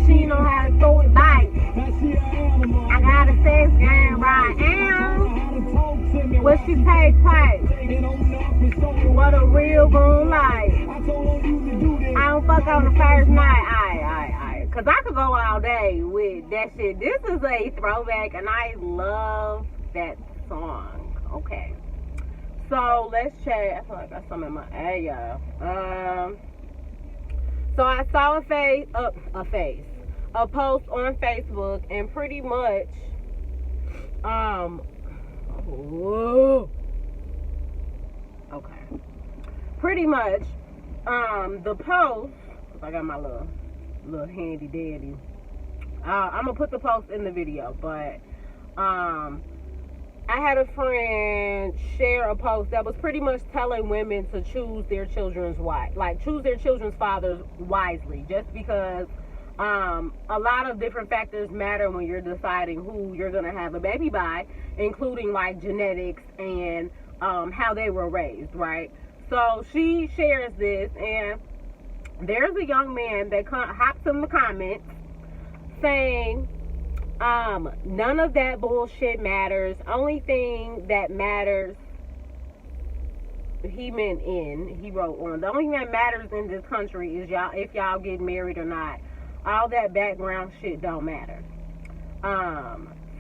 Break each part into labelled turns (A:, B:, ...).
A: She know how to throw it back. I got a sex game right now. What she take place? What a real gon' like. I don't fuck on the first night. Aight. Cause I could go all day with that shit. This is a throwback and I love that song. Okay. So let's check. I feel like I got something in my eye, y'all. So I saw a post on Facebook, and pretty much, pretty much, the post. I got my little handy dandy. I'm gonna put the post in the video, but I had a friend share a post that was pretty much telling women to choose their children's fathers wisely, just because a lot of different factors matter when you're deciding who you're gonna have a baby by, including like genetics and how they were raised, right? So she shares this, and there's a young man that hops in the comments saying, none of that bullshit matters. Only thing that matters, he wrote on, the only thing that matters in this country is if y'all get married or not. All that background shit don't matter.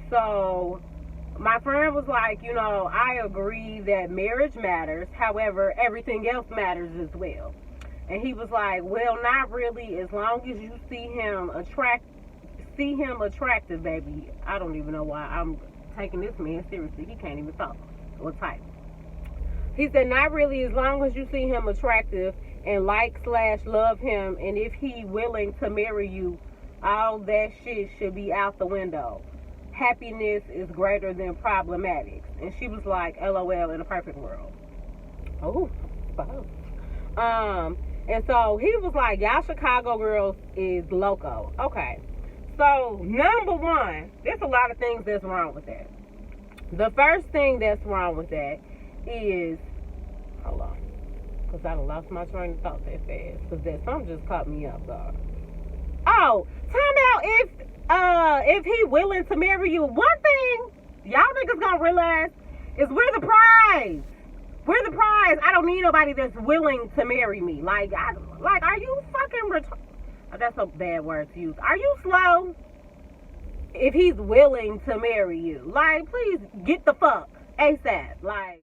A: So my friend was like, I agree that marriage matters. However, everything else matters as well. And he was like, well, not really, as long as you see him attractive, baby. I don't even know why I'm taking this man seriously. He can't even talk or type. He said, not really, as long as you see him attractive and like/love him, and if he willing to marry you, all that shit should be out the window. Happiness is greater than problematics. And she was like, LOL, in a perfect world. Oh, and so he was like, y'all Chicago girls is loco. Okay. So, number one, there's a lot of things that's wrong with that. The first thing that's wrong with that is, hold on, because I done lost my train of thought that fast, because that something just caught me up, dog. Oh, time out, if he willing to marry you, one thing y'all niggas gonna realize is we're the prize. We're the prize. I don't need nobody that's willing to marry me. Like, are you fucking that's a bad word to use. Are you slow? If he's willing to marry you, like, please get the fuck ASAP. Like,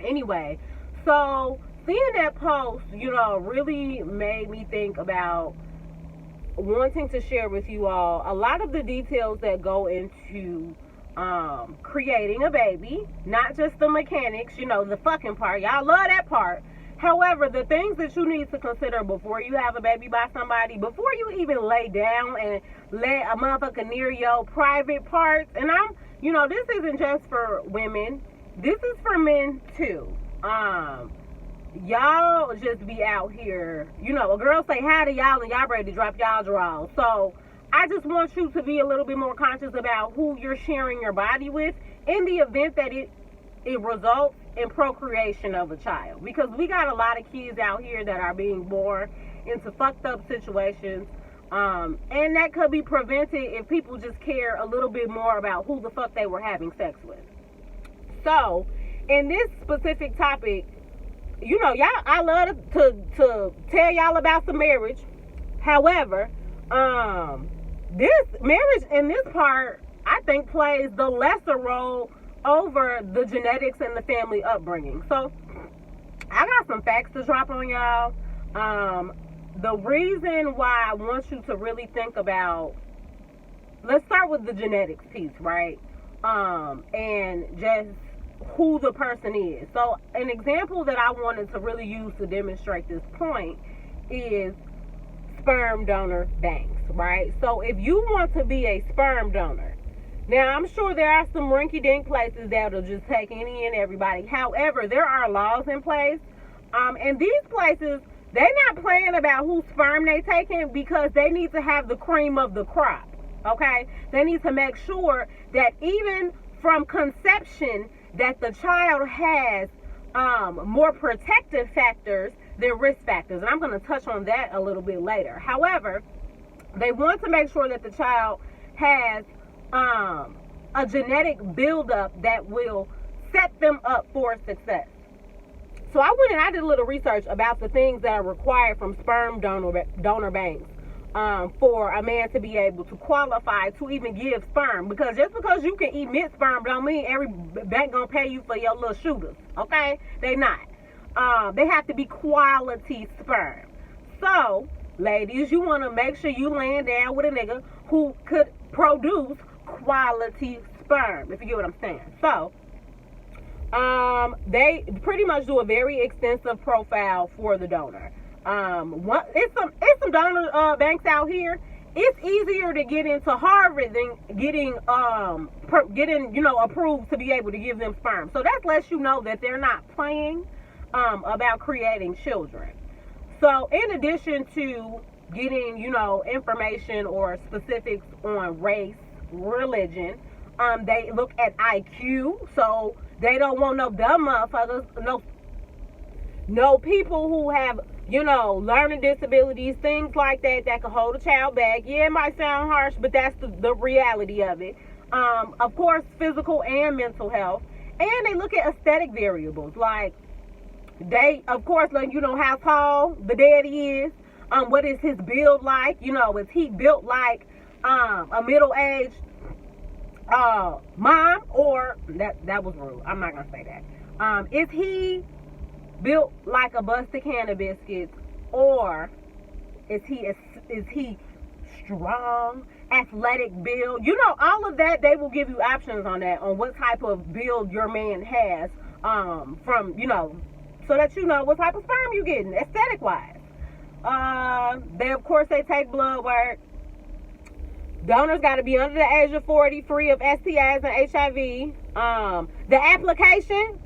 A: anyway, so seeing that post, really made me think about wanting to share with you all a lot of the details that go into creating a baby, not just the mechanics, the fucking part. Y'all love that part. However, the things that you need to consider before you have a baby by somebody, before you even lay down and let a motherfucker near your private parts, and this isn't just for women, this is for men too. Y'all just be out here, a girl say hi to y'all and y'all ready to drop y'all drawers. So I just want you to be a little bit more conscious about who you're sharing your body with in the event that it results in procreation of a child. Because we got a lot of kids out here that are being born into fucked up situations. And that could be prevented if people just care a little bit more about who the fuck they were having sex with. So, in this specific topic, y'all, I love to tell y'all about some marriage. However, this marriage in this part, I think, plays the lesser role over the genetics and the family upbringing. So, I got some facts to drop on y'all. The reason why I want you to really think about, let's start with the genetics piece, right? And just who the person is. So an example that I wanted to really use to demonstrate this point is, sperm donor banks, right? So if you want to be a sperm donor, now I'm sure there are some rinky-dink places that'll just take any and everybody. However, there are laws in place, and these places, they're not playing about whose sperm they taking, because they need to have the cream of the crop, okay? They need to make sure that even from conception, that the child has more protective factors than risk factors. And I'm going to touch on that a little bit later. However, they want to make sure that the child has a genetic buildup that will set them up for success. So I went and I did a little research about the things that are required from sperm donor banks for a man to be able to qualify to even give sperm. Because just because you can emit sperm don't mean every bank gonna pay you for your little shooters. Okay? They not. They have to be quality sperm. So, ladies, you want to make sure you laying down with a nigga who could produce quality sperm, if you get what I'm saying. So, they pretty much do a very extensive profile for the donor. It's some donor banks out here. It's easier to get into Harvard than getting approved to be able to give them sperm. So that lets you know that they're not playing about creating children. So in addition to getting information or specifics on race, religion, they look at IQ. So they don't want no dumb motherfuckers, no people who have, learning disabilities, things like that can hold a child back. Yeah, it might sound harsh, but that's the reality of it. Of course, physical and mental health. And they look at aesthetic variables. Like, they, of course, let you know how tall the daddy is. What is his build like? Is he built like a middle-aged mom? Or, that was rude. I'm not going to say that. Is he built like a busted can of biscuits, or is he strong, athletic build? All of that, they will give you options on that, on what type of build your man has, from so that you know what type of sperm you're getting, aesthetic wise. They take blood work. Donors got to be under the age of 40, free of STIs and HIV. The application,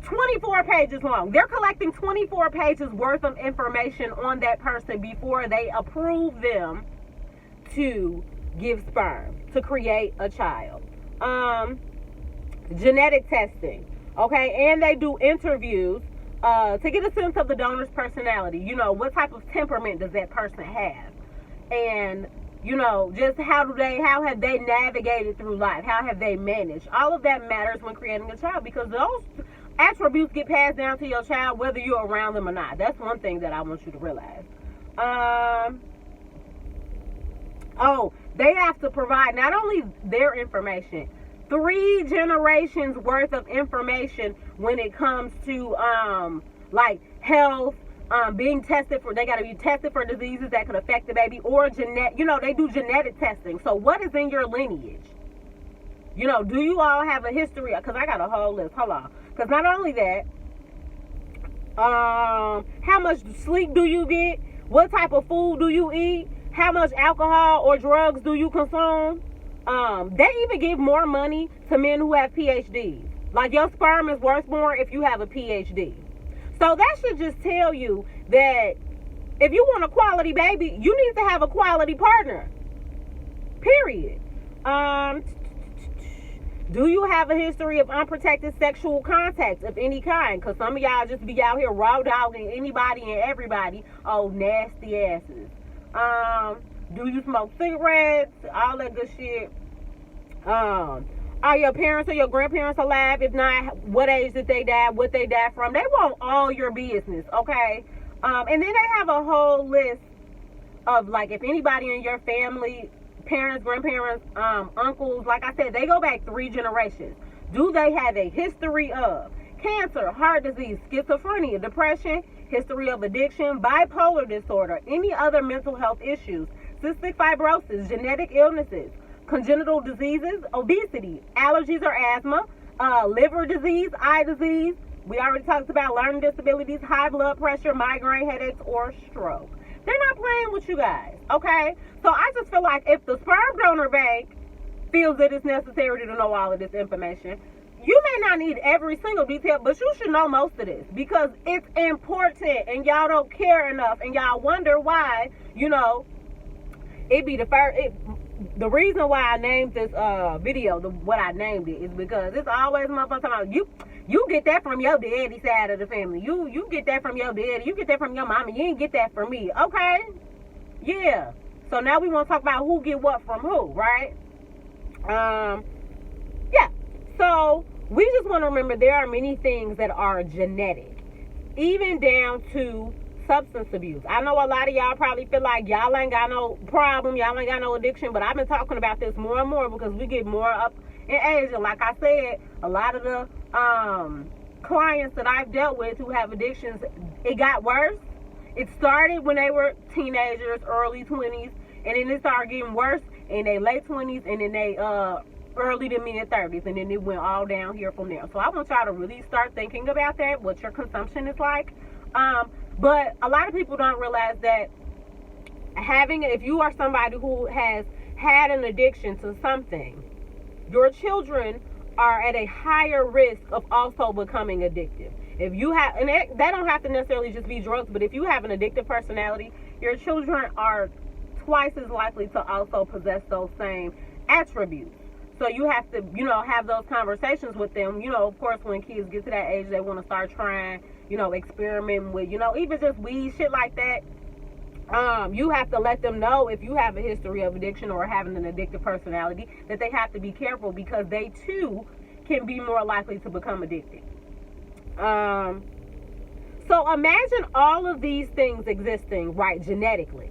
A: 24 pages long. They're collecting 24 pages worth of information on that person before they approve them to give sperm, to create a child. Genetic testing, okay? And they do interviews to get a sense of the donor's personality. What type of temperament does that person have? And, just how have they navigated through life? How have they managed? All of that matters when creating a child, because those attributes get passed down to your child whether you're around them or not. That's one thing that I want you to realize. They have to provide not only their information, 3 generations worth of information when it comes to like health, being tested for, they got to be tested for diseases that could affect the baby, or they do genetic testing. So what is in your lineage? Do you all have a history? Because I got a whole list. Hold on. Because not only that, how much sleep do you get? What type of food do you eat? How much alcohol or drugs do you consume? They even give more money to men who have PhDs. Like, your sperm is worth more if you have a PhD. So that should just tell you that if you want a quality baby, you need to have a quality partner. Period. Do you have a history of unprotected sexual contacts of any kind? Because some of y'all just be out here raw dogging anybody and everybody. Oh, nasty asses. Do you smoke cigarettes? All that good shit. Are your parents or your grandparents alive? If not, what age did they die? What they died from? They want all your business, okay? And then they have a whole list of, like, if anybody in your family, parents, grandparents, uncles, like I said, they go back 3 generations. Do they have a history of cancer, heart disease, schizophrenia, depression, history of addiction, bipolar disorder, any other mental health issues, cystic fibrosis, genetic illnesses, congenital diseases, obesity, allergies or asthma, liver disease, eye disease. We already talked about learning disabilities, high blood pressure, migraine headaches, or stroke. They're not playing playing with you guys, okay? So I just feel like if the sperm donor bank feels that it's necessary to know all of this information, you may not need every single detail, but you should know most of this because it's important and y'all don't care enough and y'all wonder why, it be the first. The reason why I named this video what I named it is because it's always motherfuckers talking about you get that from your daddy side of the family. You get that from your daddy. You get that from your mama. You ain't get that from me. Okay? Yeah. So now we want to talk about who get what from who, right? Yeah. So we just want to remember there are many things that are genetic, even down to substance abuse. I know a lot of y'all probably feel like y'all ain't got no problem, y'all ain't got no addiction, but I've been talking about this more and more because we get more up in age. And like I said, a lot of the clients that I've dealt with who have addictions, it got worse. It started when they were teenagers, early 20s, and then it started getting worse in their late 20s, and then they early to mid 30s, and then it went all down here from there. So I want y'all to really start thinking about that, what your consumption is like. But a lot of people don't realize that if you are somebody who has had an addiction to something, your children are at a higher risk of also becoming addictive. If you have, and that don't have to necessarily just be drugs, but if you have an addictive personality, your children are twice as likely to also possess those same attributes. So you have to, have those conversations with them. Of course, when kids get to that age, they want to start trying, experimenting with, even just weed, shit like that. You have to let them know if you have a history of addiction or having an addictive personality that they have to be careful because they too can be more likely to become addicted. So imagine all of these things existing, right, genetically.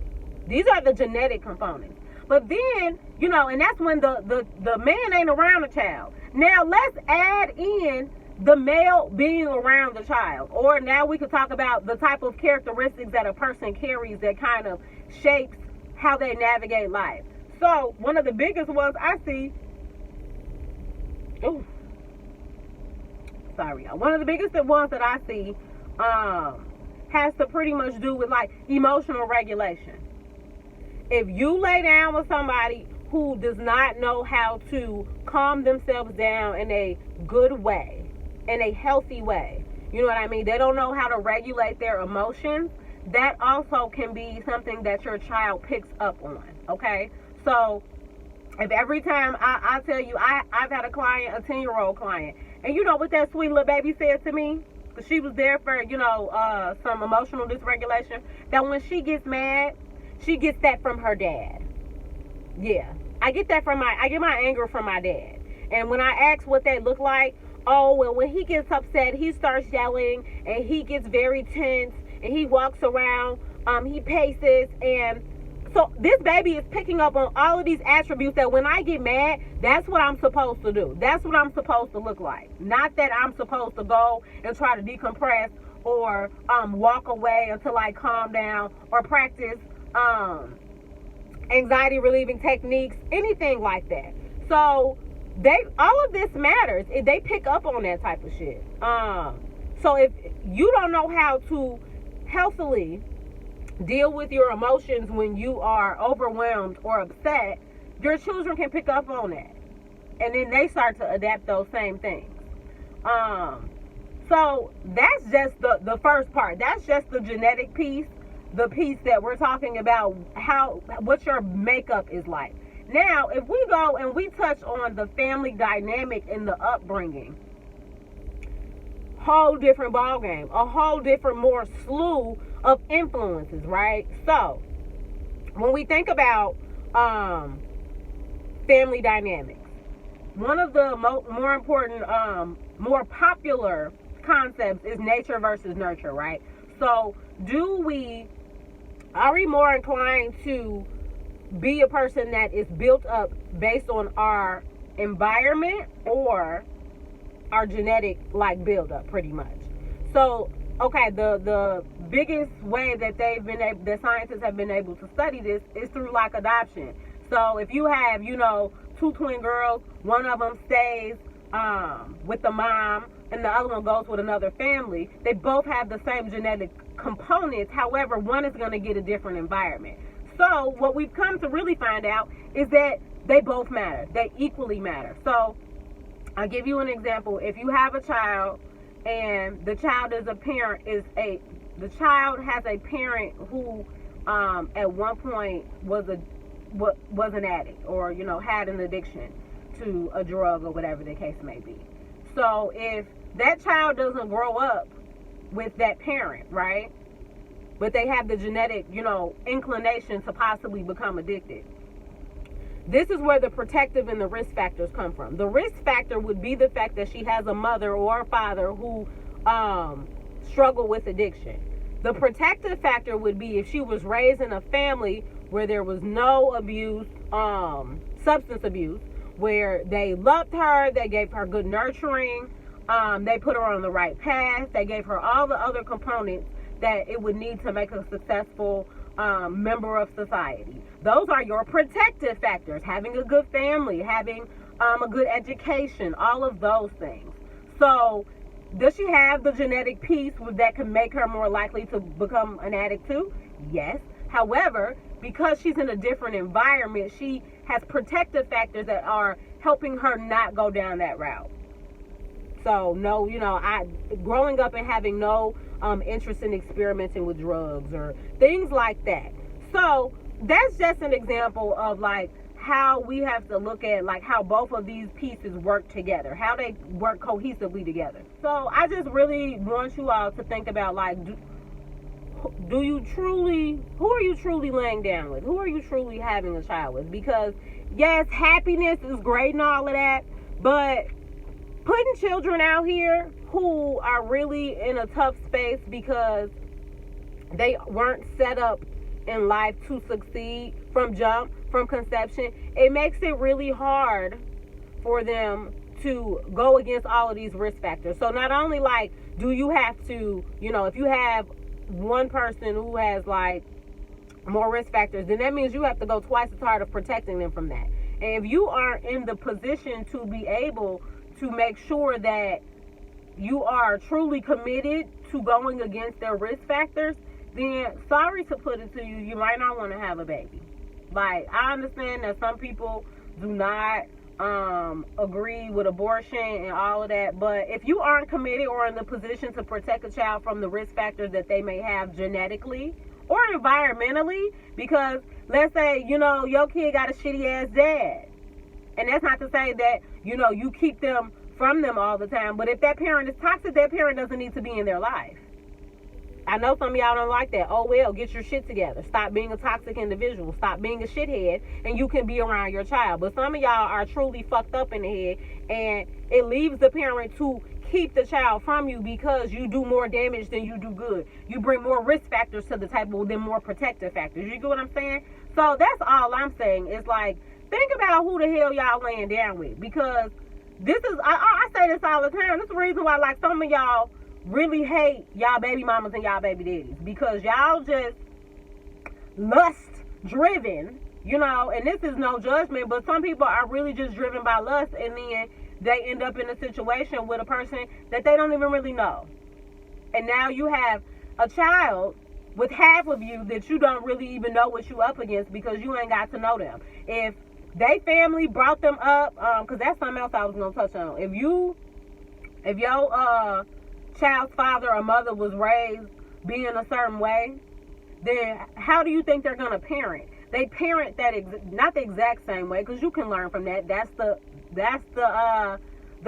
A: These are the genetic components. But then, and that's when the man ain't around the child. Now let's add in the male being around the child. Or now we could talk about the type of characteristics that a person carries that kind of shapes how they navigate life. So one of the biggest ones I see, one of the biggest ones that I see has to pretty much do with like emotional regulation. If you lay down with somebody who does not know how to calm themselves down in a good way, in a healthy way, you know what I mean? They don't know how to regulate their emotions. That also can be something that your child picks up on, okay? So if every time I tell you, I've had a client, a 10-year-old client, and you know what that sweet little baby said to me? Because she was there for, some emotional dysregulation, that when she gets mad, she gets that from her dad. Yeah. I get my anger from my dad. And when I ask what they look like, when he gets upset, he starts yelling and he gets very tense and he walks around, he paces, and so this baby is picking up on all of these attributes that when I get mad, that's what I'm supposed to do. That's what I'm supposed to look like. Not that I'm supposed to go and try to decompress or walk away until I calm down or practice anxiety relieving techniques, anything like that. So all of this matters. They pick up on that type of shit. So if you don't know how to healthily deal with your emotions when you are overwhelmed or upset, your children can pick up on that, and then they start to adapt those same things. So that's just the first part. That's just the genetic piece. The piece that we're talking about, what your makeup is like. Now, if we go and we touch on the family dynamic and the upbringing, whole different ballgame, a whole different more slew of influences, right? So, when we think about family dynamics, one of the more important, more popular concepts is nature versus nurture, right? So, are we more inclined to be a person that is built up based on our environment or our genetic build-up, pretty much? So, okay, the biggest way that the scientists have been able to study this is through adoption. So if you have, two twin girls, one of them stays with the mom and the other one goes with another family, they both have the same genetic components. However, one is going to get a different environment. So what we've come to really find out is that they both matter. They equally matter. So I'll give you an example. If you have a child and the child has a parent who at one point was an addict, or had an addiction to a drug or whatever the case may be. So if that child doesn't grow up with that parent, right? But they have the genetic, inclination to possibly become addicted. This is where the protective and the risk factors come from. The risk factor would be the fact that she has a mother or a father who struggle with addiction. The protective factor would be if she was raised in a family where there was no abuse, substance abuse, where they loved her, they gave her good nurturing, they put her on the right path, they gave her all the other components that it would need to make a successful member of society. Those are your protective factors. Having a good family, having a good education, all of those things. So does she have the genetic piece that can make her more likely to become an addict too? Yes. However, because she's in a different environment, she has protective factors that are helping her not go down that route. So no, growing up and having no interest in experimenting with drugs or things like that. So that's just an example of like how we have to look at like how both of these pieces work together, how they work cohesively together. So I just really want you all to think about like, who are you truly laying down with? Who are you truly having a child with? Because yes, happiness is great and all of that, but putting children out here who are really in a tough space because they weren't set up in life to succeed from conception, it makes it really hard for them to go against all of these risk factors. So not only like do you have to, if you have one person who has like more risk factors, then that means you have to go twice as hard of protecting them from that. And if you aren't in the position to be able to make sure that you are truly committed to going against their risk factors, then sorry to put it to you, you might not want to have a baby. Like, I understand that some people do not agree with abortion and all of that, but if you aren't committed or in the position to protect a child from the risk factors that they may have genetically or environmentally, because let's say, your kid got a shitty ass dad. And that's not to say that, you keep them from them all the time. But if that parent is toxic, that parent doesn't need to be in their life. I know some of y'all don't like that. Oh, well, get your shit together. Stop being a toxic individual. Stop being a shithead, and you can be around your child. But some of y'all are truly fucked up in the head, and it leaves the parent to keep the child from you because you do more damage than you do good. You bring more risk factors to the table than more protective factors. You get what I'm saying? So that's all I'm saying. Is like, think about who the hell y'all laying down with, because this is, I say this all the time. This is the reason why, like, some of y'all really hate y'all baby mamas and y'all baby daddies, because y'all just lust driven, and this is no judgment, but some people are really just driven by lust, and then they end up in a situation with a person that they don't even really know. And now you have a child with half of you that you don't really even know what you up against because you ain't got to know them. If they family brought them up, because that's something else I was going to touch on. If your child's father or mother was raised being a certain way, then how do you think they're going to parent? They parent that not the exact same way, because you can learn from that. That's the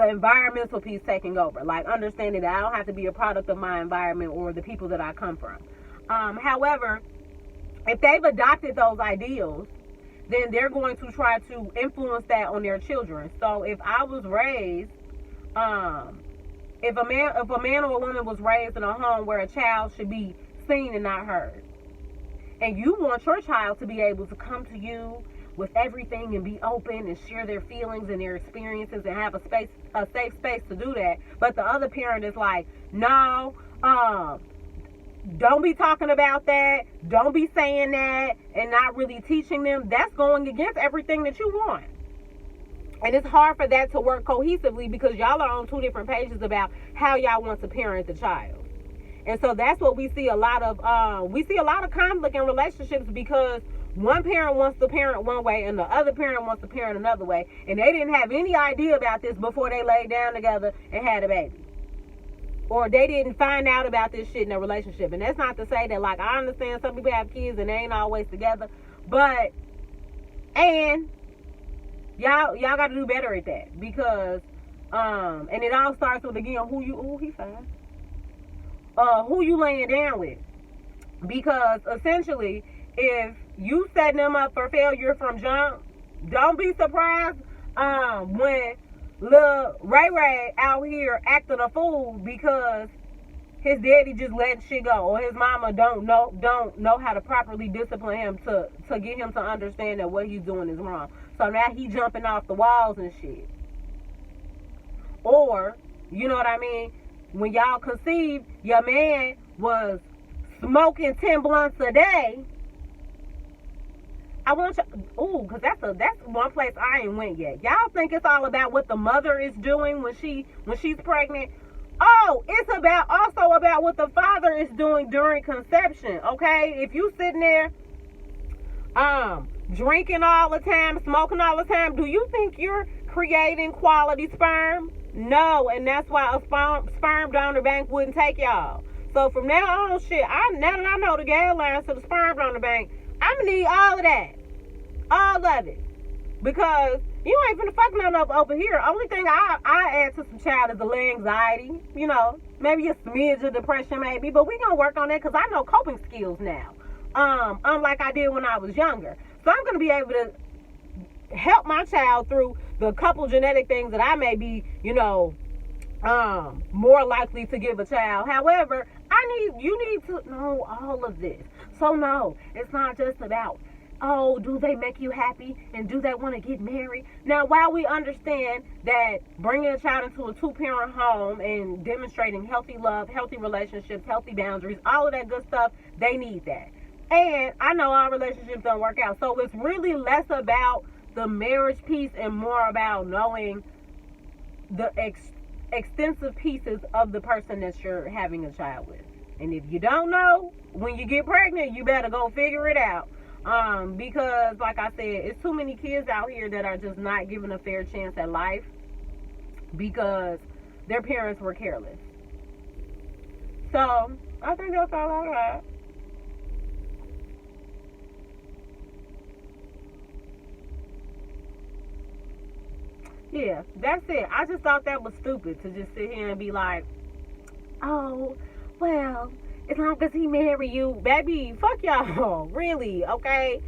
A: environmental piece taking over. Like, understanding that I don't have to be a product of my environment or the people that I come from. However, if they've adopted those ideals, then they're going to try to influence that on their children. So if I was raised, if a man or a woman was raised in a home where a child should be seen and not heard, and you want your child to be able to come to you with everything and be open and share their feelings and their experiences and have a safe space to do that, but the other parent is like, no, don't be talking about that, don't be saying that, and not really teaching them, that's going against everything that you want. And it's hard for that to work cohesively because y'all are on two different pages about how y'all want to parent the child. And so that's what we see a lot of. We see a lot of conflict in relationships because one parent wants to parent one way and the other parent wants to parent another way, and they didn't have any idea about this before they laid down together and had a baby, or they didn't find out about this shit in their relationship. And that's not to say that, like, I understand some people have kids and they ain't always together, but and y'all got to do better at that, because and it all starts with, again, who you laying down with. Because essentially, if you setting them up for failure from jump, don't be surprised when little Ray Ray out here acting a fool because his daddy just letting shit go, or his mama don't know how to properly discipline him to get him to understand that what he's doing is wrong. So now he jumping off the walls and shit. Or, you know what I mean, when y'all conceived, your man was smoking 10 blunts a day. I want you, because that's one place I ain't went yet. Y'all think it's all about what the mother is doing when she's pregnant? Oh, it's also about what the father is doing during conception. Okay, if you sitting there, drinking all the time, smoking all the time, do you think you're creating quality sperm? No, and that's why a sperm donor bank wouldn't take y'all. So from now on, now that I know the guidelines to the sperm donor bank, I'm gonna need all of that. All of it. Because you ain't finna fuck nothing up over here. Only thing I add to some child is a little anxiety. You know, maybe a smidge of depression maybe. But we gonna work on that because I know coping skills now. Unlike I did when I was younger. So I'm gonna be able to help my child through the couple genetic things that I may be, more likely to give a child. However, you need to know all of this. So no, it's not just about, oh, do they make you happy and do they want to get married? Now, while we understand that bringing a child into a two-parent home and demonstrating healthy love, healthy relationships, healthy boundaries, all of that good stuff, they need that. And I know all relationships don't work out. So it's really less about the marriage piece and more about knowing the extensive pieces of the person that you're having a child with. And if you don't know, when you get pregnant, you better go figure it out. Because, like I said, it's too many kids out here that are just not given a fair chance at life because their parents were careless. So, I think that's all I got. Yeah, that's it. I just thought that was stupid to just sit here and be like, oh, well, as long as he marry you, baby, fuck y'all. Really, okay?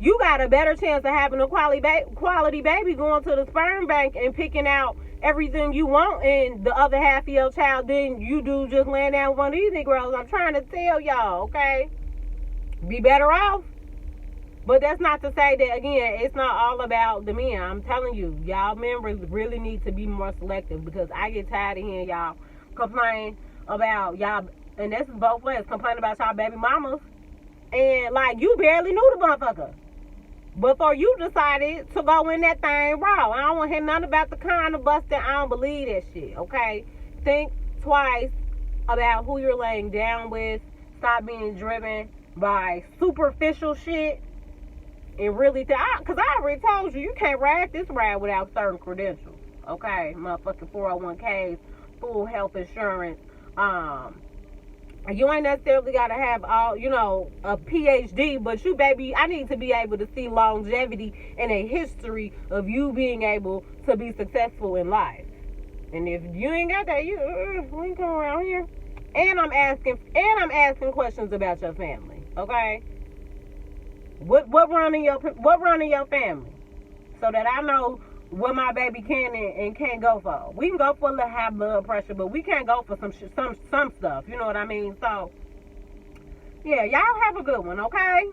A: You got a better chance of having a quality baby going to the sperm bank and picking out everything you want in the other half of your child than you do just laying down with one of these Negroes. I'm trying to tell y'all, okay? Be better off. But that's not to say that, again, it's not all about the men. I'm telling you, y'all members really need to be more selective because I get tired of hearing y'all complain about y'all, and this is both ways, complain about y'all baby mamas. And, like, you barely knew the motherfucker before you decided to go in that thing raw. I don't want to hear nothing about the condom busting. I don't believe that shit, okay? Think twice about who you're laying down with. Stop being driven by superficial shit. And really, because I already told you, you can't ride this ride without certain credentials. Okay? Motherfucking 401ks, full health insurance. You ain't necessarily got to have all, a PhD, but you, baby, I need to be able to see longevity and a history of you being able to be successful in life. And if you ain't got that, we ain't come around here. And I'm asking questions about your family. Okay? What running your family, so that I know what my baby can and can't go for. We can go for a little high blood pressure, but we can't go for some stuff. You know what I mean? So yeah, y'all have a good one, okay?